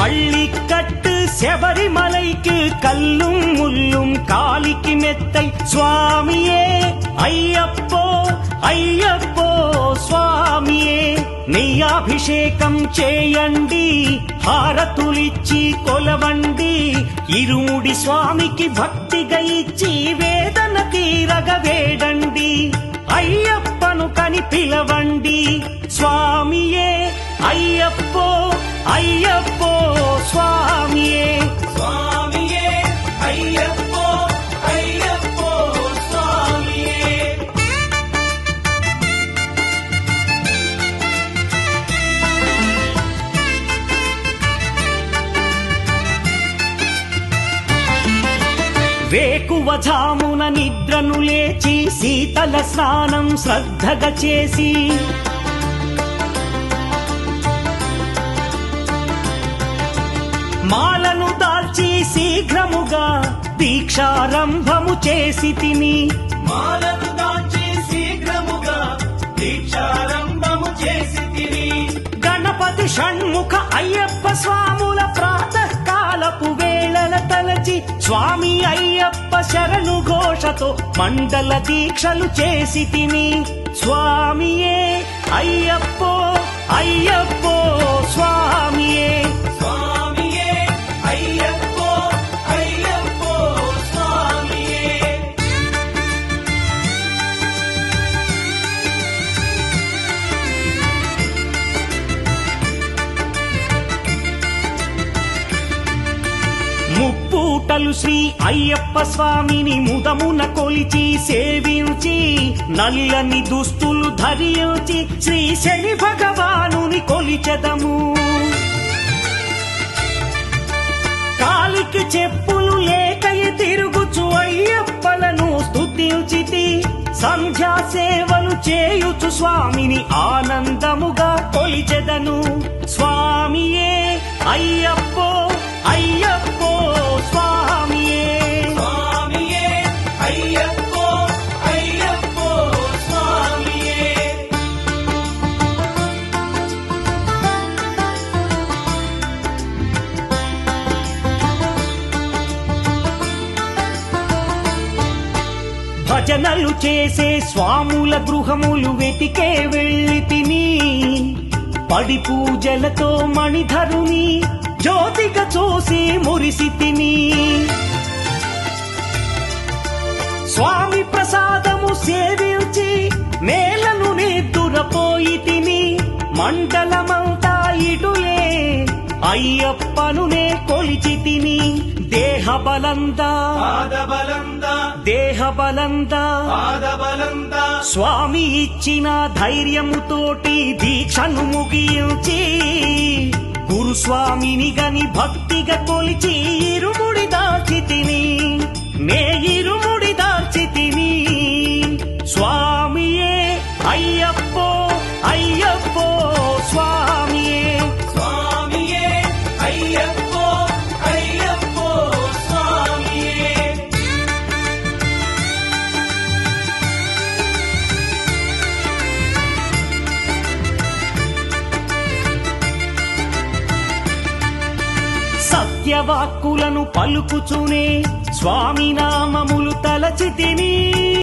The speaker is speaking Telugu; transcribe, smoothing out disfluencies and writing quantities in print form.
பள்ளிக்கட்டு செபரிமலைக்கு கல்லும் முள்ளும் காலிக்கு மெத்தை சுவாமியே ஐயப்போ అయ్యప్పో స్వామియే నెయ్యాభిషేకం చేయండి హారతులిచ్చి కొలవండి ఇరుముడి స్వామికి భక్తిగా ఇచ్చి వేదన తీరగ వేడండి అయ్యప్పను కని పిలవండి స్వామియే అయ్యప్పో అయ్యప్పో స్వామియే స్వామియే అయ్యప్పో అయ్యప్పో స్వామియే వేకువజామున నిద్రను లేచి శీతల స్నానం శ్రద్ధగా చేసి మాలను దాల్చి శీఘ్రముగా దీక్షారంభము చేసి తిని మాలను దాల్చి శీఘ్రముగా దీక్షారంభము చేసి తిని గణపతి షణ్ముఖ అయ్యప్ప స్వాముల ప్రాతకాలపు వేళల తలచి స్వామి అయ్యప్ప శరణు ఘోషతో మండల దీక్షలు చేసి తిని స్వామియే అయ్యప్పో అయ్యప్పో స్వామియే స్వామియే అయ్యప్పో అయ్యప్పో స్వామియే ముప్పూటలు శ్రీ అయ్యప్ప స్వామిని ముదమున కొలిచి సేవించి నల్లని దుస్తులు ధరించి శ్రీ శని భగవానుని కొలిచెదము కాలికి చెప్పులు లేకయ తిరుగుచు అయ్యప్పలను స్తుతించితి సంధ్యా సేవలు చేయుచు స్వామిని ఆనందముగా కొలిచెదను స్వామియే అయ్యప్పో అయ్యప్పో స్వామియే స్వామియే అయ్యప్పో అయ్యప్పో స్వామియే భజనలు చేసే స్వాముల గృహములు వెతికే వెళ్ళి తిని పడి పూజలతో మణిధరుని జ్యోతిగా చూసి మురిసి తిని స్వామి ప్రసాదము సేవించి నేలను నిద్దురపోయి తిని మండలమంతా ఇటులే అయ్యప్పనునే కొలిచి తిని దేహబలందా దేహబలందా స్వామి ఇచ్చిన ధైర్యముతోటి దీక్షను ముగించి గురుస్వామిని గని భక్తిగా కొలిచి ఇరుముడి దాల్చి తిని నే ఇరుముడి దాల్చి తిని స్వామియే అయ్యప్పో అయ్యప్పో స్వామియే స్వామియే అయ్యప్పో అయ్యప్పో స్వామియే సత్యవాక్కులను పలుకుచునే స్వామి నామములు తలచి తిని